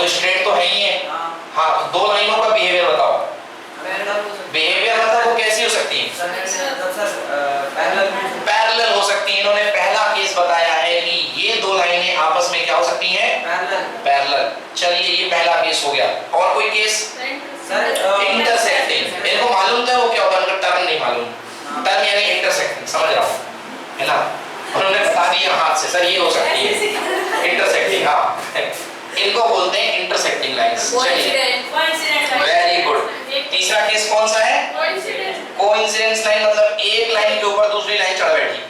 Straight तो है ही है। हाँ, दो लाइनों का बिहेवियर बताओ। बिहेवियर मतलब वो कैसी हो सकती है? पैरेलल हो सकती है। इन्होंने पहला केस बताया है कि ये दो लाइनें आपस में क्या हो सकती हैं? पैरेलल। चलिए, ये पहला केस हो गया। और कोई केस? इंटरसेक्टिंग। इनको मालूम था वो क्या होता है, उनको टर्म नहीं मालूम। टर्म यानी इंटरसेक्टिंग, समझ रहा हूँ, है ना? उन्होंने बता दिया हाथ से, सर ये हो सकती है इंटरसेक्टिंग। हाँ, इनको बोलते हैं इंटरसेक्टिंग लाइंस। Very good. तीसरा केस कौन सा है? कोइंसिडेंस लाइन, मतलब एक लाइन के ऊपर दूसरी लाइन चढ़ बैठी,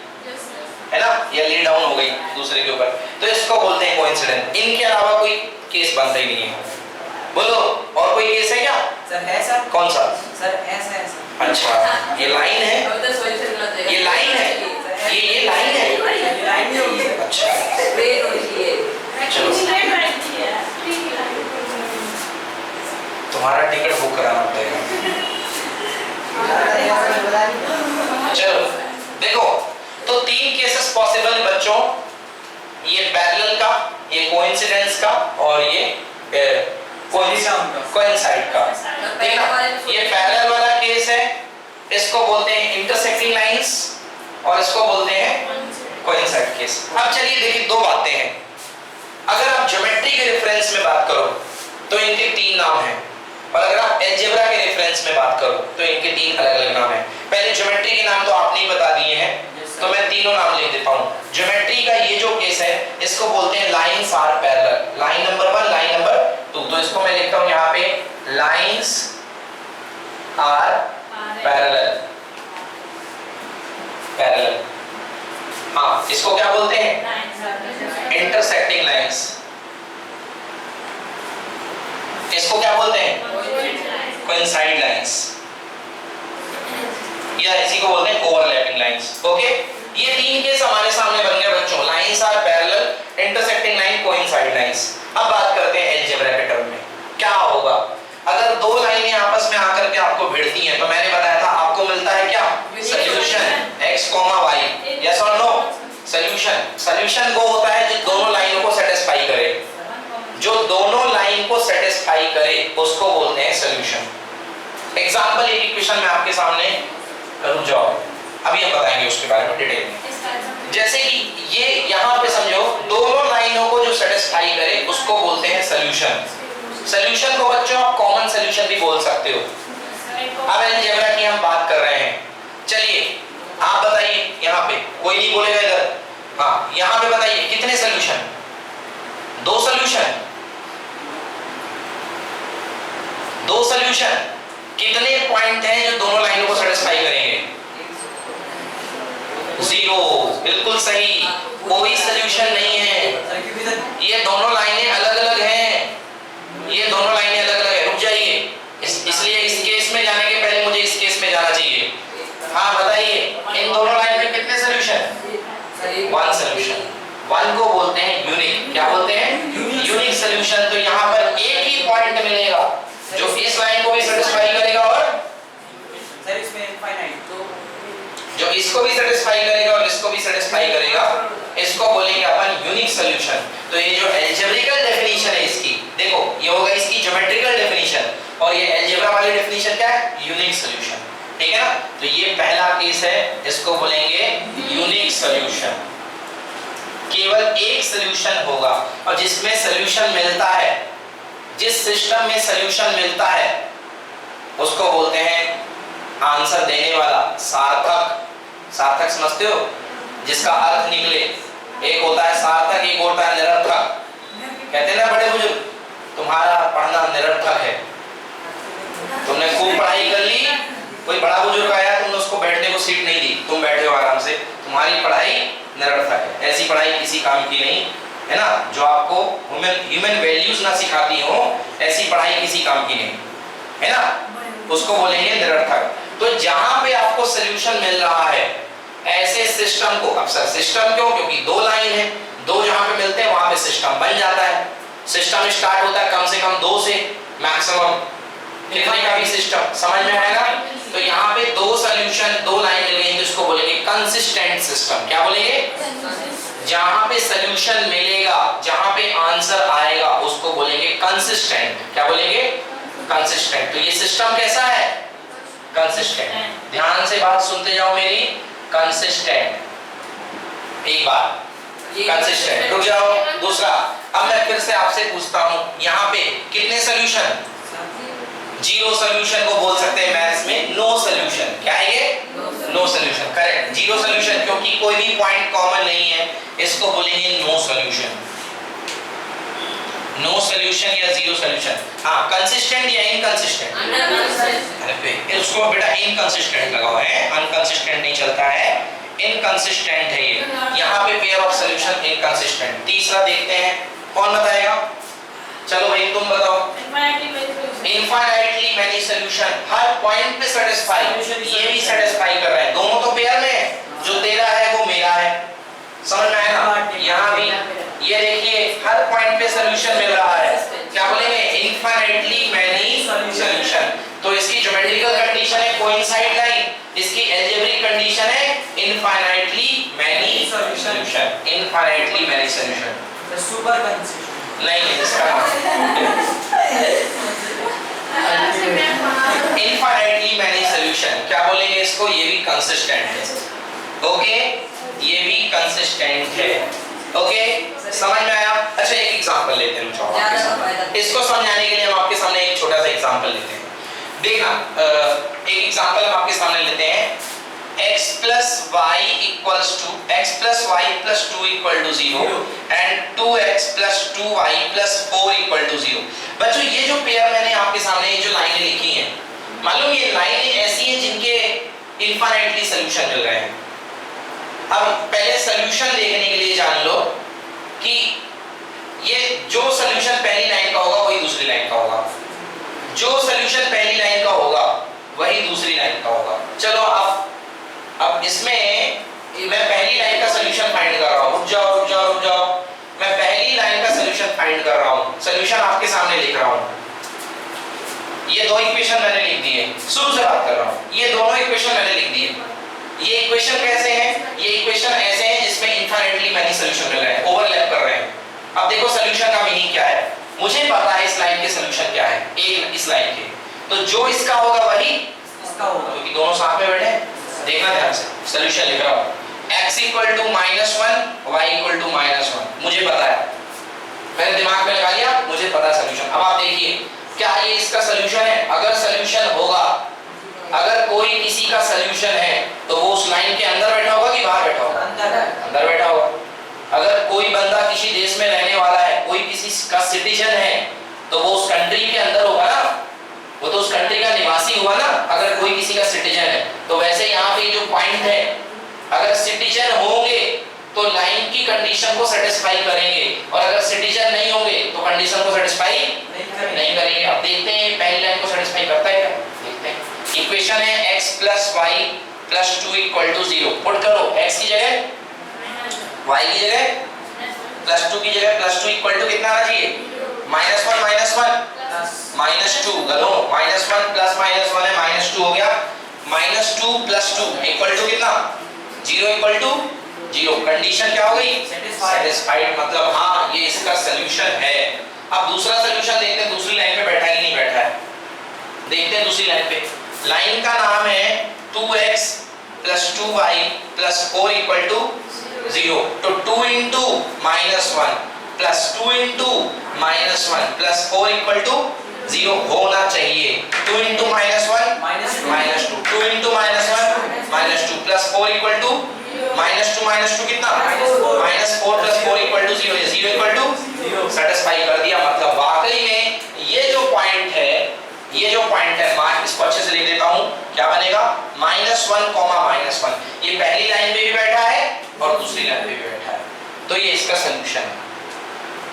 है ना, या ली डाउन हो गई दूसरे के ऊपर, तो इसको बोलते हैं कोइंसिडेंस। इनके अलावा कोई केस बनता ही नहीं है। बोलो, और कोई केस है क्या? सर है सर। कौन सा? सर ऐसा है सर। अच्छा, ये लाइन है, ये लाइन है, ये लाइन है, ये लाइन नहीं होगी सर। अच्छा, स्ट्रेट होगी ये। चलो, तुम्हारा टिकट बुक कराना पड़ेगा। चलो देखो, तो तीन केसेस पॉसिबल है बच्चों, ये पैरेलल का, ये कोइंसिडेंस का, और ये कोइंसाइड का। ठीक है, ये पैरेलल वाला केस है, इसको बोलते हैं इंटरसेक्टिंग लाइंस, और इसको बोलते हैं कोइंसाइड केस। अब चलिए देखिए, दो बातें हैं। अगर आप ज्योमेट्री के रेफरेंस में बात करो तो इनके तीन नाम हैं, और अगर आप अलजेब्रा के रेफरेंस में बात करो तो इनके तीन अलग अलग नाम हैं। पहले ज्योमेट्री के नाम तो आपने ही बता दिए हैं, तो मैं तीनों नाम लिख देता हूं। ज्योमेट्री का ये जो केस है, इसको बोलते हैं lines are parallel. Line number 1, line number 2, तो इसको मैं लिखता हूं यहाँ पे लाइंस आर पैरेलल। पैरेलल, हाँ, इसको क्या बोलते हैं? Intersecting lines. इसको क्या बोलते हैं? कोइंसाइड लाइंस, या इसी को बोलते हैं ओवरलैपिंग लाइंस। ओके, ये तीन केस हमारे सामने बन गए बच्चों, lines are parallel, intersecting line, coincide lines. अब बात करते हैं अलजेब्रा के टर्म में क्या होगा अगर दो लाइनें आपस में आकर के आपको भिड़ती हैं। तो मैंने बताया था आपको मिलता है क्या? Solution x, y। यस और नो? सॉल्यूशन, सॉल्यूशन वो होता है जो दोनों लाइनों को सेटिस्फाई करे, जो दोनों लाइन को सेटिस्फाई करे उसको बोलते हैं सॉल्यूशन। एग्जांपल, एक इक्वेशन में आपके सामने, रुक जाओ, अभी हम बताएंगे उसके बारे में डिटेल में। जैसे कि ये यहाँ पे समझो, दोनों लाइनों को जो सेटिस्फाई करे उसको बोलते हैं सॉल्यूशन। सॉल्यूशन को बच्चों आप कॉमन सॉल्यूशन भी बोल सकते हो। अब अलजेब्रा की हम बात कर रहे हैं, चलिए आप बताइए, यहाँ पे कोई नहीं बोलेगा इधर, हाँ, यहाँ पे बताइए कितने सॉल्यूशन? दो सॉल्यूशन। दो सॉल्यूशन, कितने पॉइंट हैं जो दोनों लाइनों को सेटिस्फाई करेंगे? 0, बिल्कुल सही, कोई सॉल्यूशन नहीं है। ये दोनों लाइनें अलग अलग हैं, ये दोनों लाइनें अलग अलग है। रुक जाइए, इसलिए इस केस में जाने के पहले मुझे इस केस में जाना चाहिए। हाँ बताइए, इन दोनों लाइन में कितने सॉल्यूशन? 1 सॉल्यूशन। 1 को बोलते हैं यूनिक। क्या बोलते हैं? Unique solution. तो यहाँ पर एक ही पॉइंट मिलेगा जो इस लाइन को भी सेटिस्फाई करेगा और जो इसको भी सेटिस्फाई करेगा और इसको भी सेटिस्फाई करेगा, इसको बोलेंगे अपन यूनिक सॉल्यूशन। तो ये जो अलजेब्रिकल डेफिनेशन है इसकी, देखो ये होगा इसकी ज्योमेट्रिकल डेफिनेशन, और ये अलजेब्रा वाली डेफिनेशन क्या है? Unique solution. ठीक है ना? तो ये पहला केस है, इसको बोलेंगे यूनिक सॉल्यूशन। केवल एक सॉल्यूशन होगा, और जिसमें सॉल्यूशन मिलता है, जिस सिस्टम में सॉल्यूशन मिलता है उसको बोलते हैं आंसर देने वाला सार्थक। सार्थक समझते हो? जिसका अर्थ निकले। एक होता है सार्थक, एक होता है निरर्थक। कहते हैं ना बड़े बुजुर्ग, तुम्हारा पढ़ना निरर्थक है। तुमने खूब पढ़ाई कर ली, कोई बड़ा बुजुर्ग आया, तुमने उसको बैठने को सीट नहीं दी, तुम बैठे हो आराम से, तुम्हारी पढ़ाई निरर्थक है। ऐसी पढ़ाई किसी काम की नहीं है ना, जो आपको ह्यूमन वैल्यूज ना सिखाती हो, ऐसी पढ़ाई किसी काम की नहीं है ना, उसको बोलेंगे निरर्थक। तो जहां पे आपको सॉल्यूशन मिल रहा है ऐसे सिस्टम को, अब सर सिस्टम क्यों? क्योंकि दो लाइन है, दो जहां पे मिलते हैं वहां पे सिस्टम बन जाता है। सिस्टम स्टार्ट होता है कम से कम 2 से, मैक्सिमम कितने का भी सिस्टम, समझ में आएगा? तो यहाँ पे दो सॉल्यूशन, दो लाइन मिल गई, जिसको बोलेंगे कंसिस्टेंट सिस्टम। क्या बोलेंगे? जहां पे सॉल्यूशन मिलेगा, जहां पे आंसर आएगा, उसको इसको बोलेंगे कंसिस्टेंट। क्या बोलेंगे? कंसिस्टेंट। तो ये सिस्टम कैसा है? कंसिस्टेंट। ध्यान से बात सुनते जाओ मेरी। कंसिस्टेंट, एक बार कंसिस्टेंट। रुक जाओ। दूसरा, अब मैं फिर से आपसे पूछता हूं, यहाँ पे कितने सोल्यूशन? जीरो सोल्यूशन को बोल सकते हैं मैथ्स में नो सोल्यूशन। क्या है ये? No solution. Correct, zero solution, क्योंकि कोई भी पॉइंट कॉमन नहीं है, इसको बोलेंगे नो सोल्यूशन। नो सोल्यूशन या जीरो सोल्यूशन। हाँ, कंसिस्टेंट या इनकंसिस्टेंट? अरे उसको बेटा इनकंसिस्टेंट लगा हुआ है, अनकंसिस्टेंट नहीं चलता है, इनकंसिस्टेंट है ये। यहाँ पे पेयर ऑफ सोल्यूशन इनकंसिस्टेंट। तीसरा देखते हैं, कौन बताएगा? चलो भाई तुम बताओ। इनफाइनाइटली मेनी सोल्यूशन, हर पॉइंट पे सैटिस्फाई, ये भी सैटिस्फाई कर रहा है, दोनों तो पेयर में है, जो तेरा है वो मेरा है। समझ में आया ना? यहाँ भी ये देखिए हर पॉइंट पे सोल्यूशन मिल रहा है। क्या बोलेंगे? Infinitely many solution. तो इसकी ज्योमेट्रिकल कंडीशन है कोइंसाइड लाइन, इसकी अलजेब्रिक कंडीशन है infinitely many solution. Infinitely many solution super consistent नहीं, इसका इनफाइनाइटली मेनी सोल्यूशन। क्या बोलेंगे इसको? ये भी कंसिस्टेंट है। ओके, ये भी कंसिस्टेंट है। ओके, समझ में आया? अच्छा, एक एग्जांपल लेते हैं आपके सामने। इसको समझाने के लिए हम आपके सामने एक छोटा सा एग्जांपल लेते हैं। देखना, एक एग्जांपल हम आपके सामने लेते हैं। x plus y equals to x plus y plus 2 equal to 0 and 2x plus 2y plus 4 equal to 0। बच्चों, ये जो पेयर मैंने आपके सामने ये जो लाइनें लिखी हैं, मालूम ये लाइनें ऐसी हैं जिनके इनफाइनाइटली सॉल्यूशन मिल रहे हैं। अब पहले सॉल्यूशन देखने के लिए जान लो कि ये जो सॉल्यूशन पहली लाइन का होगा वही दूसरी लाइन का होगा, जो सॉल्यूशन पहली लाइन का होगा वही दूसरी लाइन का होगा। चलो अब इसमें मैं पहली लाइन का सॉल्यूशन फाइंड कर रहा हूं। रुक जाओ। मैं पहली लाइन का सॉल्यूशन फाइंड कर रहा हूं, सॉल्यूशन आपके सामने लिख रहा हूं। ये दो इक्वेशन मैंने लिख दिए, शुरू से बात कर रहा हूं। ये दोनों इक्वेशन मैंने लिख दिए। ये इक्वेशन कैसे हैं? ये इक्वेशन ऐसे हैं जिसमें इनफाइनाइटली मेनी सॉल्यूशन मिल रहे हैं, ओवरलैप कर रहे हैं। अब देखो सॉल्यूशन का मीनिंग क्या है। मुझे पता है इस लाइन के सॉल्यूशन क्या है, एक इस लाइन के, तो जो इसका होगा वही इसका होगा, क्योंकि दोनों साथ में बैठे हैं। देखना ध्यान से, सॉल्यूशन लिख रहा हूं। x = -1, y = -1, मुझे पता है, मैंने दिमाग में लगा लिया, मुझे पता सॉल्यूशन। अब आप देखिए, क्या ये इसका सॉल्यूशन है? अगर सॉल्यूशन होगा, अगर कोई किसी का सॉल्यूशन है तो वो उस लाइन के अंदर बैठा होगा कि बाहर बैठा होगा? अंदर बैठा होगा। अगर कोई बंदा किसी देश में रहने वाला है, कोई किसी का सिटीजन है, तो वो उस कंट्री के अंदर होगा ना, वो तो उस कंट्री का निवासी हुआ ना। अगर कोई किसी का सिटीजन है, तो वैसे यहाँ पे जो पॉइंट है, अगर सिटीजन होंगे तो लाइन की कंडीशन को सेटिस्फाई करेंगे, और अगर सिटीजन नहीं होंगे तो कंडीशन को सेटिस्फाई नहीं करेंगे। अब देखते हैं पहली लाइन को सेटिस्फाई करता है क्या, देखते हैं। इक्वेशन है x + y + 2 = 0। पुट करो, x की जगह y की जगह +2 की जगह +2 = कितना आना चाहिए? -1 -2 गलो, -1 + -1 है, -2 हो गया। -2 + 2 = कितना? 0 = 0। कंडीशन क्या हो गई? सेटिस्फाइड। मतलब हाँ, ये इसका सॉल्यूशन है। अब दूसरा सॉल्यूशन देखते हैं, दूसरी लाइन पे बैठा है कि नहीं बैठा है। देखते हैं दूसरी लाइन पे। लाइन का नाम है 2x + 2y + 4 = 0। तो 2 × -1 + 2 × -1 + 4 = 0 होना चाहिए। 2 × -1 -2, 2 × -1 -2 + 4 = -2 कितना? -4 + 4 = 0। 0 = सेटिस्फाई कर दिया। मतलब वाकई में ये जो पॉइंट है, मार्क इसको अच्छे से लिख देता हूं, क्या बनेगा? -1, -1। ये पहली लाइन पे भी बैठा है और दूसरी लाइन पे भी बैठा है, तो ये इसका सॉल्यूशन है।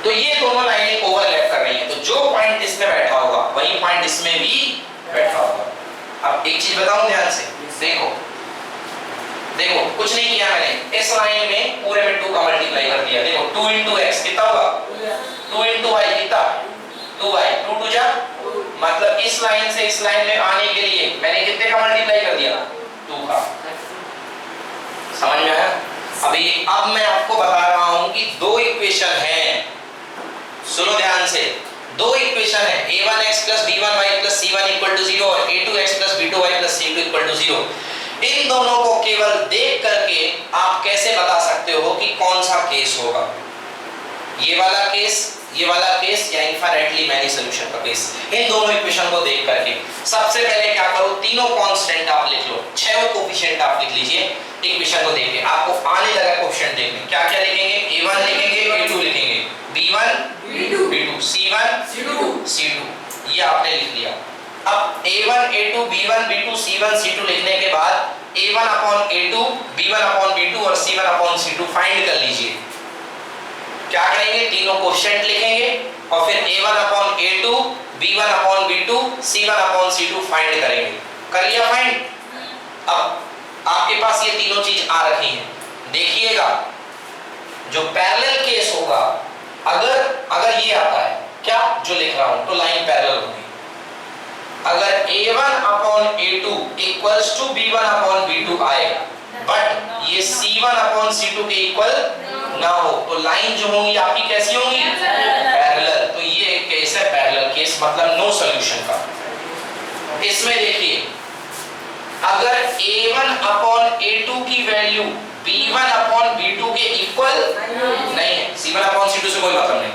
तो ये दोनों लाइनें ओवरलैप कर रही हैं, तो जो पॉइंट इसमें बैठा होगा वही पॉइंट इसमें भी बैठा होगा। अब एक चीज बताऊं ध्यान से, देखो कुछ नहीं किया मैंने, इस लाइन में पूरे में 2 का मल्टीप्लाई कर दिया। देखो 2 × x कितना होगा? 2 × y कितना? 2y, 2 2 जा, मतलब इस लाइन से इस लाइन में आने के लिए मैंने कितने का मल्टीप्लाई कर दिया? 2 का। समझ में आया? अब मैं आपको बता रहा हूं कि 2 इक्वेशन हैं, सुनो ध्यान से। दो इक्वेशन है a1x plus b1y plus c1 equal to 0 और a2x plus b2y plus c2 equal to 0। इन दोनों को केवल देख करके आप कैसे बता सकते हो कि कौन सा केस होगा, ये वाला केस या इनफाइनाइटली मैनी सॉल्यूशन का केस। इन दोनों इक्वेशन को देख करके सबसे पहले क्या करो, तीनों कांस्टेंट आप लिख लो, छह कोएफिशिएंट आप लिख लीजिए इक्वेशन को देख के। आपको आने लगा कोएफिशिएंट देखने, क्या क्या लिखेंगे, a1 लिखेंगे, a2 लिखेंगे, b1 b2 c1 c2, ये आपने लिख लिया। अब a1 a2 b1 b2 c1 c2 लिखने के बाद a1 upon a2 b1 upon b2 और c1 अपॉन c2 फाइंड कर लीजिए। क्या करेंगे, तीनों कोएफिशिएंट लिखेंगे और फिर a1 upon a2 b1 upon b2 c1 upon c2 find करेंगे। कर लिया फाइंड। अब आपके पास ये तीनों चीज आ रखी हैं, देखिएगा जो पैरेलल केस होगा, अगर ये आता है क्या जो लिख रहा हूं तो लाइन पैरेलल होगी। अगर a1 upon a2 equals to b1 upon b2 आएगा बट ये c1 अपॉन c2 के इक्वल ना हो तो लाइन जो होंगी आपकी कैसी होंगी, पैरेलल। तो ये एक केस है पैरेलल केस, मतलब नो सॉल्यूशन का। इसमें देखिए अगर a1 अपॉन a2 की वैल्यू b1 अपॉन b2 के इक्वल नहीं है, c1 अपॉन c2 से कोई मतलब नहीं,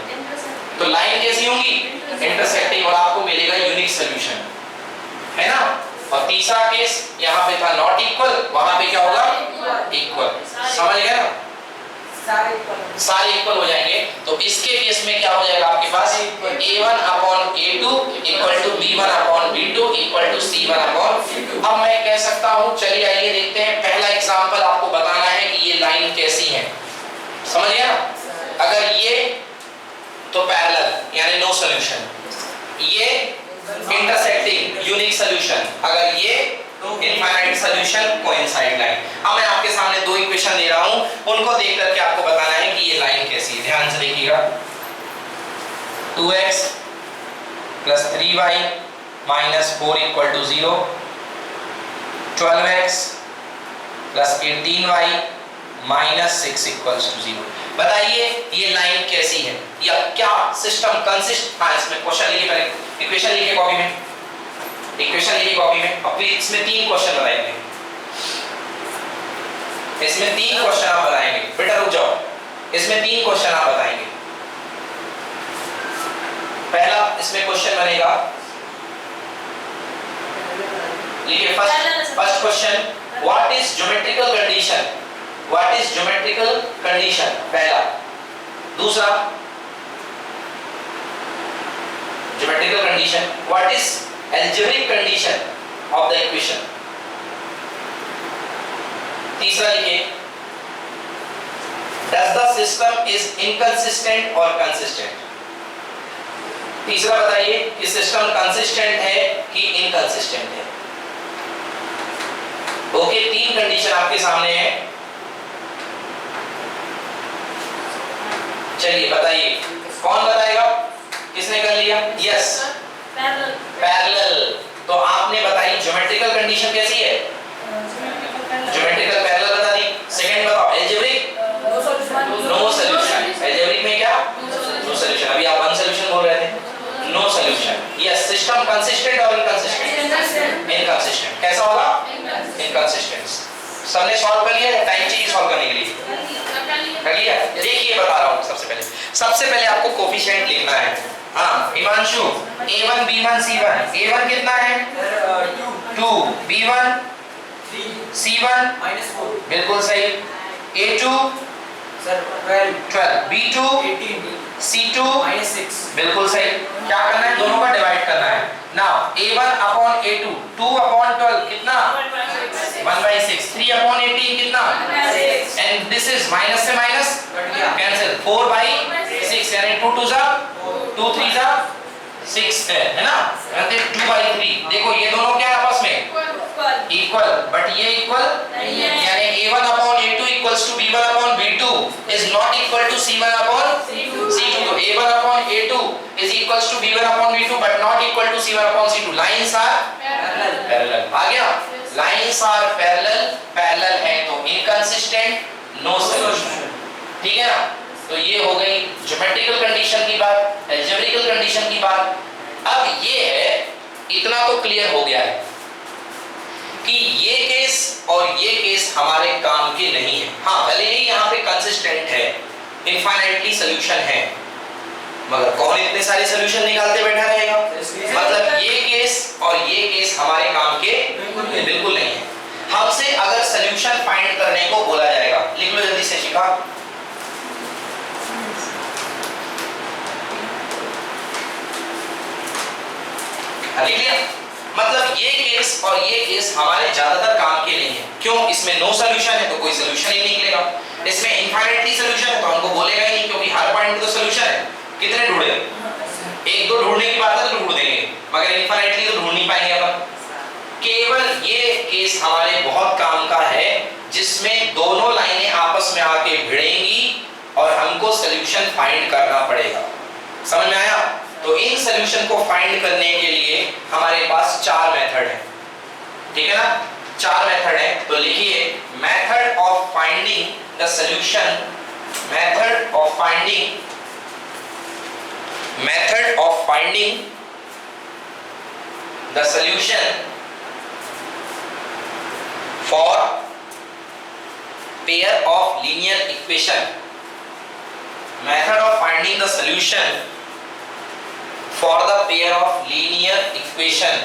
तो लाइन कैसी होंगी, इंटरसेक्टिंग, और आपको मिलेगा यूनिक सॉल्यूशन, है ना। और तीसरा केस यहाँ पे था नॉट इक्वल, वहां पे क्या होगा, इक्वल। समझ गए ना, सारे इक्वल हो जाएंगे। तो इसके केस में क्या हो जाएगा आपके पास, a1 upon a2 equal to b1 upon b2 equal to c1 upon. अब मैं कह सकता हूं, चलिए आइए देखते हैं, पहला एग्जांपल आपको बताना है कि ये लाइन कैसी है, समझ गए ना। अगर ये तो पैरेलल यानी नो सॉल्यूशन, ये इंटरसेक्टिंग यूनिक सॉल्यूशन, अगर ये इनफाइनाइट सॉल्यूशन कोइंसाइड लाइन। अब मैं आपके सामने दो इक्वेशन दे रहा हूं, उनको देख करके आपको बताना है कि ये लाइन कैसी है। ध्यान से देखिएगा, 2x plus 3y minus 4 equal to 0, 12x plus 18y minus 6 equals to 0। बताइए ये लाइन कैसी है या क्या सिस्टम कंसिस्ट। हाँ, इसमें क्वेश्चन लिखिए, पहले इक्वेशन लिखिए कॉपी में, इक्वेशन लिखिए कॉपी में, और फिर इसमें तीन क्वेश्चन बताएंगे, इसमें तीन क्वेश्चन आप बताएंगे। बेटा रुक जाओ, इसमें तीन क्वेश्चन आप बताएंगे। पहला इसमें क्वेश्चन बनेगा, लिखिए first question, what is geometrical condition, what is geometrical condition, पहला। दूसरा geometrical condition, what is algebraic condition of the equation। तीसरा लिखिए, does the system is inconsistent or consistent। तीसरा बताइए कि सिस्टम कंसिस्टेंट है कि इनकंसिस्टेंट है। ओके, तीन कंडीशन आपके सामने है। चलिए बताइए, कौन बताएगा, किसने कर लिया, यस पैरेलल। तो आपने बताई ज्योमेट्रिकल कंडीशन कैसी है, ज्योमेट्रिकल पैरेलल बता दी। सेकंड बताओ अलजेब्रिक, नो सॉल्यूशन। अलजेब्रिक में क्या, नो सॉल्यूशन। अभी आप वन सॉल्यूशन बोल रहे थे, no solution. Yes, system consistent और इनकंसिस्टेंट, इनकंसिस्टेंट। कैसा होगा, इनकंसिस्टेंट। सबने सॉल्व कर लिया, टाइम चाहिए सॉल्व करने के लिए, कर लिया। देखिए बता रहा हूं, सबसे पहले आपको कोएफिशिएंट लिखना है। हाँ Himanshu, a1 b1 c1, a1 कितना है 2, b1 c1 -4, बिल्कुल सही। a2 सर 12, b2 18, c2 -6, बिल्कुल सही। क्या करना है, दोनों का डिवाइड करना है। Now a1 upon a2, 2 upon 12 कितना 1/6, 3 अपॉन 18 कितना, एंड दिस इज माइनस से माइनस कैंसिल, 4/6 यानी 2 2 जा 2 3 जा 6 है ना, यानी 2/3। देखो ये दोनों क्या है आपस में इक्वल, बट ये इक्वल यानी a1 upon a2 equals to b1 upon b2 is not equal to c1 upon c2। तो a1 upon a2 is equals to b1 upon b2 but not equal to c1 upon c2। Lines are parallel. आ गया, lines are parallel, parallel है तो inconsistent, no solution. ठीक है ना। तो ये हो गई ज्योमेट्रिकल कंडीशन की बात, अलजेब्रिकल कंडीशन की बात। अब ये है, इतना तो क्लियर हो गया है कि ये केस और ये केस हमारे काम के नहीं है। हाँ, भले ही यहाँ पे कंसिस्टेंट है, इनफाइनाइटली सॉल्यूशन है, मगर कौन इतने सारे सॉल्यूशन निकालते बैठा रहेगा? मतलब ये केस और ये केस हमारे काम के बिल्कुल नहीं है। हमसे अगर सॉल्यूशन फाइंड करने को बोला जाएगा, लिख लो जल्दी से शिखा। लिख लिया? मतलब ये केस और ये केस हमारे ज्यादातर काम के नहीं है। क्यों? इसमें नो सॉल्यूशन है तो कोई सॉल्यूशन ही नहीं निकलेगा। इसमें इनफाइनाइटली सॉल्यूशन है तो हमको बोलेगा ही नहीं, क्योंकि हर पॉइंट पे तो सॉल्यूशन है। कितने ढूंढे? एक दो ढूंढने की बात है तो ढूंढ देंगे, मगर इनफाइनाइटली तो ढूंढ नहीं पाएंगे अपन। केवल ये केस हमारे बहुत काम का है जिसमें दोनों लाइनें आपस में आके भिड़ेंगी और हमको सॉल्यूशन फाइंड करना पड़ेगा। समझ में आया? तो इन सॉल्यूशन को फाइंड करने के लिए हमारे पास 4 मेथड है, ठीक है ना? 4 मेथड है, तो लिखिए method of finding the solution, method of finding the solution for pair of linear equation, method of finding the solution for the pair of linear equation,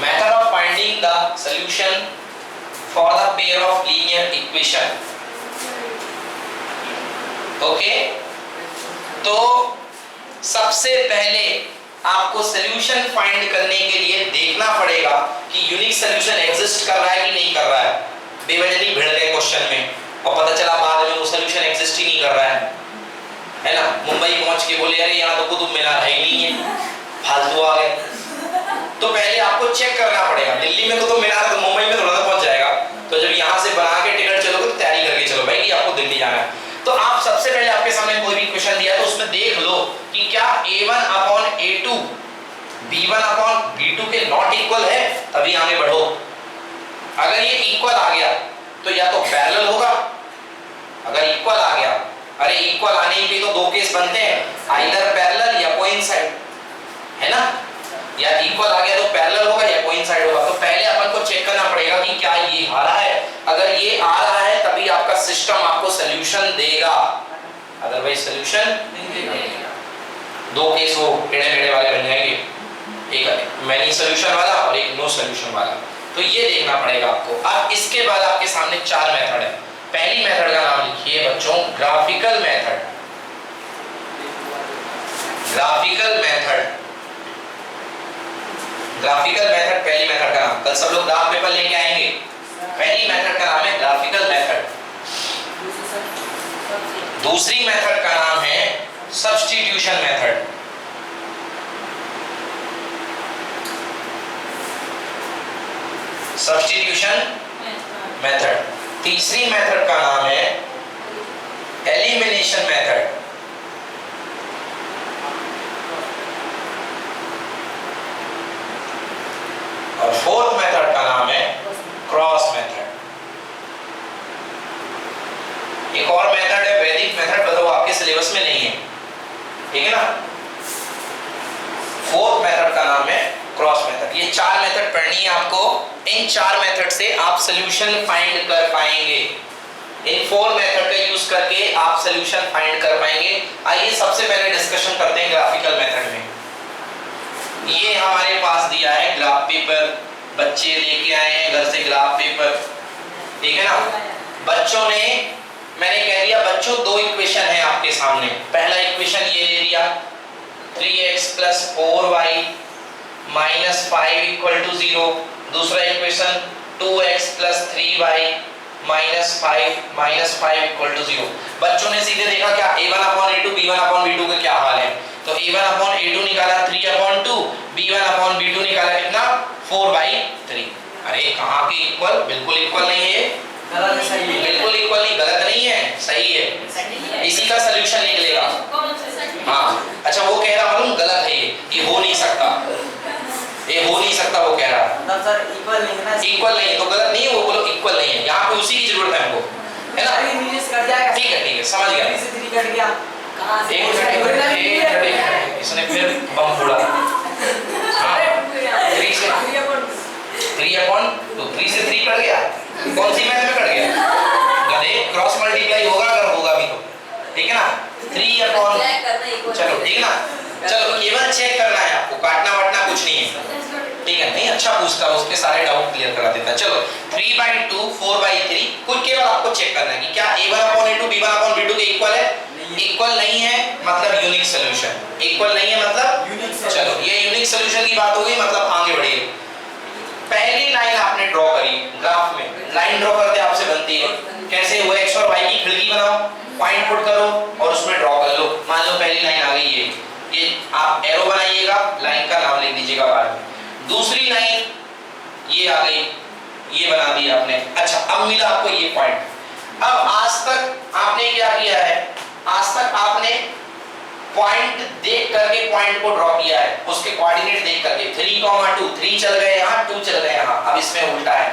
method of finding the solution for the pair of linear equation. Okay, तो सबसे पहले आपको solution find करने के लिए देखना पड़ेगा कि यूनिक सॉल्यूशन एग्जिस्ट कर रहा है कि नहीं कर रहा है। बेवजह भिड़ गए क्वेश्चन में और पता चला बाद में वो सॉल्यूशन एग्जिस्ट ही नहीं कर रहा है ना? मुंबई पहुंच के बोले अरे यहाँ तो कुतुब मीनार है ही नहीं है, फालतू आ गए। तो पहले आपको चेक करना पड़ेगा, दिल्ली में कुतुब मीनार है तो मुंबई में थोड़ा सा पहुंच जाएगा। तो जब यहाँ से बना के टिकट चलोगे तो तैयारी करके चलो भाई कि आपको दिल्ली जाना है। तो आप सबसे पहले आपके सामने कोई भी क्वेश्चन दिया तो उसमें देख लो कि क्या a1 upon a2 b1 upon b2 के नॉट इक्वल है, तभी आगे बढ़ो। अगर ये इक्वल आ गया तो या तो पैरेलल होगा, अगर इक्वल आ गया, अरे इक्वल आने के तो 2 केस बनते हैं, आइदर पैरेलल या कोइंसाइड, है ना? या इक्वल आ गया तो पैरेलल होगा या कोइंसाइड होगा। तो पहले अपन को चेक करना पड़ेगा कि क्या ये आ रहा है। अगर ये आ रहा है तभी आपका सिस्टम आपको सॉल्यूशन देगा, अदरवाइज सॉल्यूशन नहीं देगा। 2 केस वो टेढ़े-मेढ़े वाले बन जाएंगे, एक मैनी सॉल्यूशन वाला और एक नो सॉल्यूशन वाला। तो ये देखना पड़ेगा आपको। अब इसके बाद आपके सामने 4 मेथड है। पहली मेथड का नाम लिखिए बच्चों, graphical method. Graphical method, graphical method पहली मेथड का नाम। कल सब लोग ग्राफ पेपर लेके आएंगे। पहली मेथड का नाम है ग्राफिकल मेथड। दूसरी मेथड का नाम है सब्स्टिट्यूशन मेथड। Substitution method. तीसरी मेथड का नाम है एलिमिनेशन मेथड। और फोर्थ मेथड का नाम है क्रॉस मेथड। एक और मेथड है वैदिक मेथड, बताओ आपके सिलेबस में नहीं है, ठीक है ना? फोर्थ मेथड का नाम है क्रॉस मेथड। ये 4 मेथड पढ़नी है आपको। इन 4 मेथड से आप सॉल्यूशन फाइंड कर पाएंगे। इन 4 मेथड का यूज करके आप सॉल्यूशन फाइंड कर पाएंगे। आइए सबसे पहले डिस्कशन करते हैं ग्राफिकल मेथड में। ये हमारे पास दिया है ग्राफ पेपर, बच्चे लेके आए हैं घर से ग्राफ पेपर, ठीक है ना? बच्चों ने, मैंने कह दिया बच्चों 2 इक्वेशन है आपके सामने। पहला इक्वेशन ये ले लिया 3x + 4y - 5 = 0। दूसरा इक्वेशन 2x + 3y - 5 = 0। बच्चों ने सीधे देखा क्या a1/a2 b1/b2 का क्या हाल है, तो a1/a2 निकाला 3/2, b1/b2 निकाला कितना 4/3। अरे कहाँ के इक्वल? बिल्कुल इक्वल नहीं है, गलत है, सही है। बिल्कुल इक्वल नहीं, गलत नहीं है, सही है। इसी का सॉल्यूशन निकलेगा। हाँ अच्छा, वो कह रहा मालूम गलत है, ये हो नहीं सकता। ये हो नहीं सकता वो कह रहा है। मतलब सर इक्वल नहीं है ना, इक्वल नहीं है तो गलत नहीं है, वो बोलो इक्वल नहीं है, यहाँ पे उसी की जरूरत है हमको, है ना? अभी मिनट्स कट जाएगा, ठीक है समझ गया। 3 से 3 कट गया, कहां से एक मिनट इसने फिर बम फोड़ा। हाँ 3 से 3/2 3 से 3 कट गया, कौन सी मैथ में कट गया? गधे, क्रॉस मल्टीप्लाई होगा अगर होगा भी तो, ठीक है ना? 3/, चलो ठीक है ना, चलो केवल चेक करना है आपको, काटना वाटना कुछ नहीं है, ठीक है? नहीं अच्छा पूछता है, उसके सारे डाउट क्लियर करा देता है। चलो 3/2 4/3, कुल केवल आपको चेक करना है कि क्या a1/a2 b1/b2 के इक्वल है? इक्वल नहीं है मतलब यूनिक सॉल्यूशन, इक्वल नहीं है मतलब यूनिक। चलो ये यूनिक सॉल्यूशन की बात हो गई, मतलब आगे बढ़िए। पहली लाइन आपने ड्रॉ करी ग्राफ में, लाइन ड्रॉ करते आपसे बनती है कैसे? वो x और y की खिड़की बनाओ, पॉइंट पुट करो और उसमें ड्रॉ कर लो। मान लो पहली लाइन आ गई है, ये आप एरो बनाइएगा, लाइन का नाम लिख दीजिएगा बाद में। दूसरी लाइन ये आ गई, ये बना दी आपने। अच्छा अब मिला आपको ये पॉइंट। अब आज तक आपने क्या किया है? आज तक आपने पॉइंट देख करके पॉइंट को ड्रॉ किया है, उसके कोऑर्डिनेट देख करके 3,2 3 चल गए यहाँ, 2 चल गए यहाँ। अब इसमें उल्टा है,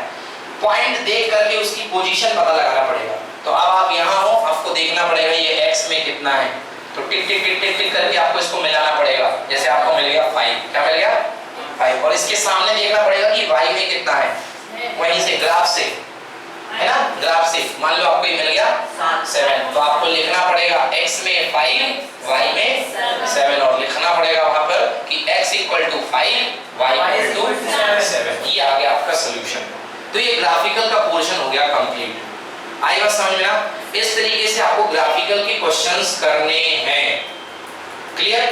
पॉइंट देख करके उसकी पोजीशन पता लगाना पड़ेगा। तो अब आप यहाँ हो, आपको देखना पड़ेगा ये x में कितना है, तो टिक टिक टिक टिक टिक करके आपको इसको मिलाना पड़ेगा। जैसे आपको मिल गया 5, क्या मिल गया 5, और इसके सामने देखना पड़ेगा कि y में कितना है, वहीं से ग्राफ से, है ना? ग्राफ से मान लो आपको ये मिल गया 7, तो आपको लिखना पड़ेगा x में 5 y में 7, और लिखना पड़ेगा वहां पर कि x = 5 y = 7। ये आ गया आपका सॉल्यूशन। तो ये ग्राफिकल का पोर्शन हो गया कंप्लीट। आई बात समझ में ना? इस तरीके से आपको ग्राफिकल के क्वेश्चंस करने हैं। क्लियर?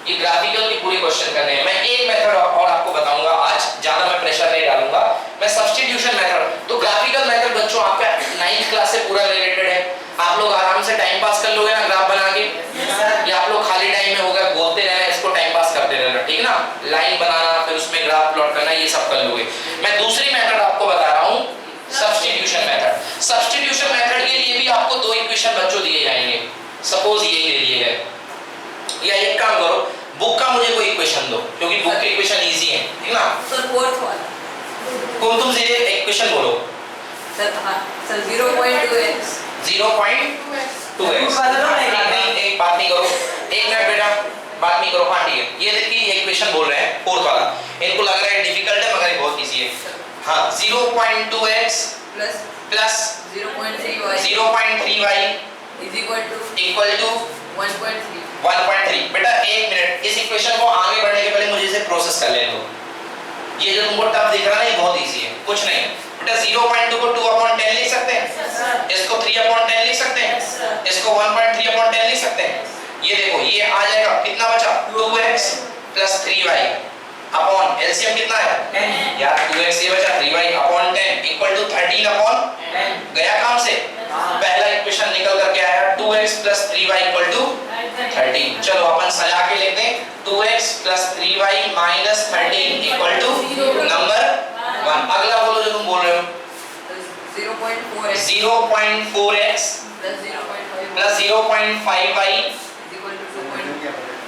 ये ग्राफिकल के पूरे क्वेश्चन करने हैं। मैं एक मेथड और आपको बताऊंगा आज, ज्यादा मैं प्रेशर नहीं डालूंगा, मैं सब्स्टिट्यूशन मेथड। तो ग्राफिकल मेथड बच्चों आपका 9th क्लास से पूरा रिलेटेड है। आप लोग आराम से टाइम पास कर लोगे ना ग्राफ बना के, या आप लोग खाली टाइम में होगा बोलते रहना, इसको टाइम पास करते रहना, ठीक है ना? लाइन बनाना, फिर उसमें ग्राफ प्लॉट करना, ये सब कर लोगे। मैं दूसरी मेथड आपको बता रहा हूँ, सब्स्टिट्यूशन मेथड। सब्स्टिट्यूशन मेथड के लिए भी आपको 2 इक्वेशन बच्चों दिए जाएंगे। सपोज ये ले लिए गए, या एक काम करो, बुक का मुझे कोई इक्वेशन दो, क्योंकि बुक के इक्वेशन इजी है, ठीक ना? सर फोर्थ वाला कौन तुम से इक्वेशन बोलो? सर हाँ सर 0.2x 0.2x। नहीं एक बात नहीं करो, एक मिनट बेटा बात नहीं करो। हाँ ठीक है, ये देखिए ये इक्वेशन बोल रहे हैं 4th वाला, इनको लग रहा है डिफिकल्ट है मगर ये बहुत इजी है। हाँ 0.2x plus 0.3y equal to 1.3। बेटा एक मिनट, इस इक्वेशन को आगे बढ़ने के पहले मुझे इसे प्रोसेस कर लेने दो। ये जो तुमको टफ दिख रहा है ये बहुत इजी है, कुछ नहीं है बेटा। 0.2 को 2/10 लिख सकते हैं, इसको 3/10 लिख सकते हैं, इसको 1.3/10 लिख सकते हैं। ये देखो ये आ जाएगा, कितना बचा? 2x plus 3y upon LCM कितना है 10। यार 2x ये बचा, 3y अपॉन 10 इक्वल टू 13/10। गया काम से? पहला इक्वेशन निकल करके आया 2x plus 3y equal to 13। चलो अपन सजा के लेते हैं, 2x plus 3y minus 13 equal to number 1। अगला बोलो जो तुम बोल रहे हो। 0.4x प्लस 0.5y,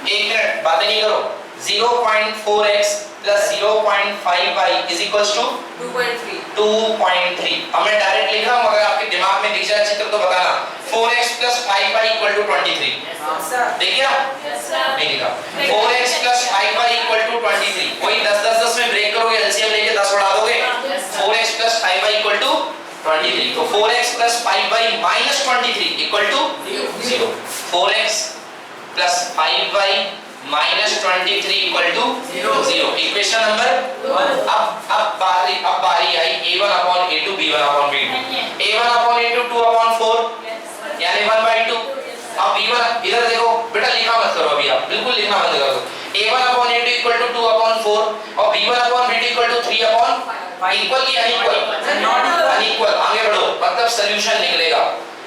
एक मिनट बातें नहीं करो। 0.4x plus 0.5y is equals to 2.3। अब मैं डायरेक्ट लिख रहा हूं, अगर आपके दिमाग में दिख जाए चित्र तो बताना। 4x plus 5y equal to 23। देखिए आप नहीं लिखा। 4x plus 5y equal to 23। वही 10 में ब्रेक करोगे, एलसीएम लेके 10 उड़ा दोगे। 4x plus 5y equal to 23। तो 4x plus 5y minus 23 equal to 0। 4x plus 5y minus 23 equal to 0। Equation number 1। अब बारी आई a1/a2 b1/b2। a1/a2 2/4 यानी 1/2। अब b1 इधर देखो बेटा, लिखा मत करो अभी, आप बिल्कुल लिखना बंद कर दो। a1/a2 इक्वल टू 2/4 और b1/b2 इक्वल टू 3/5। इक्वल की अनइक्वल? अनइक्वल। आगे बढ़ो, मतलब सॉल्यूशन निकलेगा।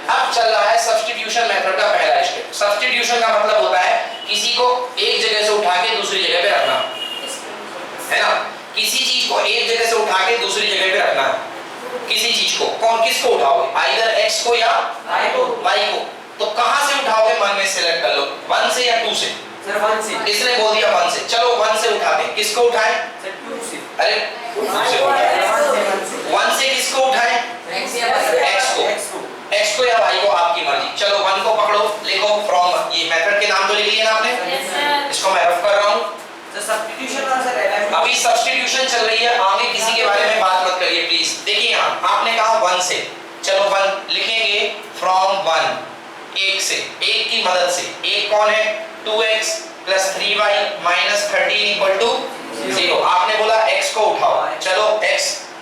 अब चल रहा है सब्स्टिट्यूशन मेथड का पहला स्टेप। सब्स्टिट्यूशन का मतलब होता है किसी को एक जगह से उठा के दूसरी जगह पे रखना, है ना? किसी चीज को एक जगह से उठा के दूसरी जगह पे रखना। किसी चीज को कौन किसको उठाओगे? आइदर x को या y को। तो कहां से उठाओगे मन में सिलेक्ट कर लो, 1 से या 2 से? सर 1 से इसने बोल दिया 1 से, चलो 1 से उठाते हैं, किसको उठाएं? सर 2 से अरे 2 से उठाएं, 1 से किसको उठाएं? X या Y? x को या y को, आपकी मर्जी। चलो 1 को पकड़ो, लिखो फ्रॉम, ये मेथड के नाम तो लिख लिए ना आपने, इसको मैं रफ कर रहा हूँ। सर सब्स्टिट्यूशन और सर एलिमिनेशन अभी सब्स्टिट्यूशन चल रही है, आगे किसी के बारे में बात मत करिए प्लीज। देखिए यहाँ आपने कहा 1 से, चलो 1 लिखेंगे फ्रॉम 1, 1 से, 1 की मदद से। 1 कौन है? 2x + 3y - 13 = 0। आपने बोला x को उठाओ, चलो x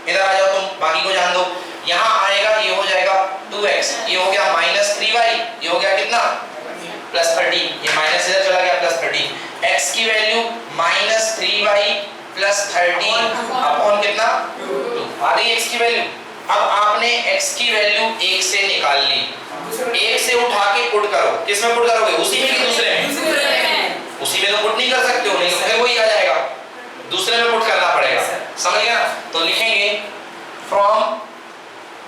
इधर आ जाओ, तुम बाकी को जान दो। यहाँ आएगा, ये हो जाएगा 2x, ये हो गया -3y, ये हो गया कितना? +13, ये माइनस इधर चला गया +13। x की वैल्यू -3y + 13 अपॉन कितना? 2। आ गई x की वैल्यू। अब आपने x की वैल्यू 1 से निकाल ली, 1 से उठा के पुट करो। किस में पुट करोगे? उसी में कि दूसरे में? उसी में तो पुट नहीं कर सकते हो, नहीं तो फिर वही आ जाएगा, दूसरे में पुट करना पड़ेगा। समझ गया? तो लिखेंगे फ्रॉम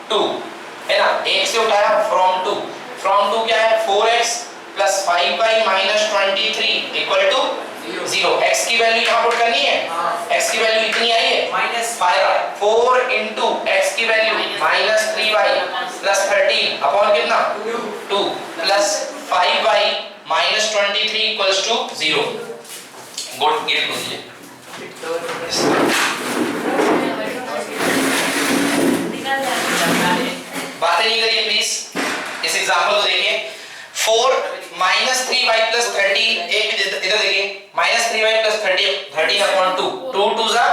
2, है ना, 1 से उठाया फ्रॉम 2। फ्रॉम 2 क्या है? 4x + 5y - 23 = 0। x की वैल्यू यहाँ पुट करनी है, x की वैल्यू इतनी आई है -4 * x की वैल्यू -3y + 13 अपॉन कितना? 2 + 5y - 23 = 0। गुड, गिव दीजिए। बातें नहीं करिए प्लीज, इस एग्जांपल को देखिए। 4 - 3y + 13, एक इधर देखिए, -3y + 13 अपॉन 2, 2 2 जा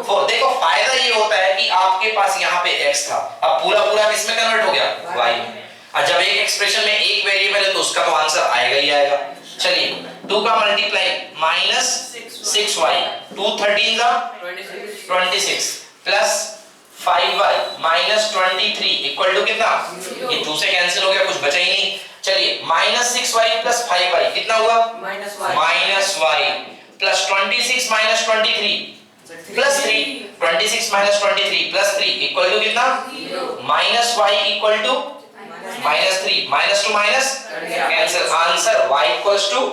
4। देखो फायदा ये होता है कि आपके पास यहाँ पे x था, अब पूरा किस में कन्वर्ट हो गया? y में। और जब एक एक्सप्रेशन में एक वेरिएबल है तो उसका तो आंसर आएगा ही आएगा। चलिए 2 का मल्टीप्लाई -6y, 2 13 जा 26 प्लस 5y - 23 = कितना? ये 2 से कैंसिल हो गया, कुछ बचा ही नहीं। चलिए -6y + 5y कितना हुआ? -y + 26 - 23 + 3, 26 - 23 + 3 = कितना? -y = -3, -to minus cancel, answer y = 3।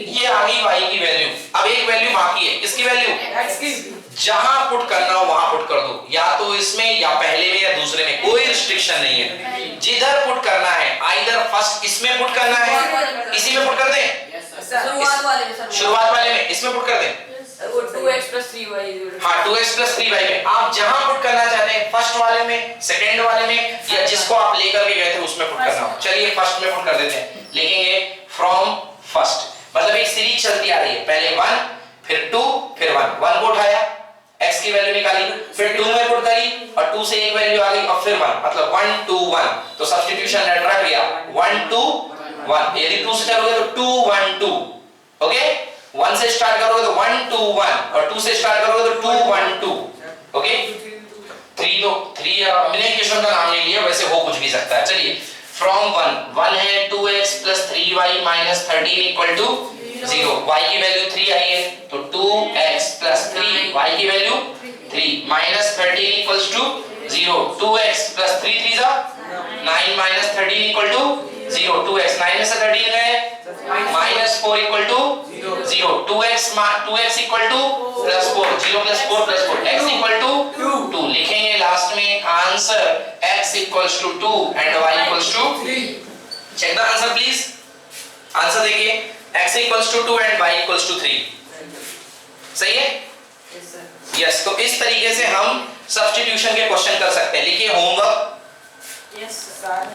ये आ गई y की वैल्यू। अब एक वैल्यू बाकी है, किसकी वैल्यू? x की। जहां पुट करना हो वहां पुट कर दो, या तो इसमें या पहले में या दूसरे में, कोई रिस्ट्रिक्शन नहीं है। जिधर पुट करना है, आइदर फर्स्ट इसमें पुट करना है, इसी में पुट कर दें, शुरुआत वाले में सर, शुरुआत वाले में इसमें पुट कर दें। वो 2x + 3y। हाँ 2x + 3y में आप जहां पुट करना चाहते हैं, फर्स्ट वाले में, सेकंड वाले में, या जिसको आप लेकर के गए थे उसमें पुट करना हो। चलिए फर्स्ट में पुट कर देते हैं, लिखेंगे फ्रॉम फर्स्ट, मतलब एक सीरीज चलती आ रही है, पहले 1 फिर 2 फिर 1। 1 को उठाया, x की वैल्यू निकाली, फिर 2 में पुट करी और 2 से एक वैल्यू आ गई और फिर 1, मतलब 1 2 1। तो सब्स्टिट्यूशन नेट रख लिया 1 2 1। यदि 2 से करोगे तो 2 1 2, ओके। 1 से स्टार्ट करोगे तो 1 2 1 और 2 से स्टार्ट करोगे तो 2 1 2, ओके। 3 तो 3 मैंने इक्वेशन का नाम नहीं लिया, वैसे हो कुछ भी सकता है। चलिए फ्रॉम 1 है 2x + 3y - 13 = 0। y की वैल्यू 3 आई है, तो 2x + 3, y की वैल्यू 3 - 13 = 0। 2x + 3 3 जा 9 - 13 = 0। 2x 9 में से 13 गए, -4 = 0। 2x = +4, 0 + 4 + 4, x = 2। लिखेंगे लास्ट में answer x = 2 and y = 3। Check the answer please. Answer देखिए, x = 2 एंड y = 3। सही है? यस। तो इस तरीके से हम सब्स्टिट्यूशन के क्वेश्चन कर सकते हैं। लिखिए होमवर्क। Yes sir.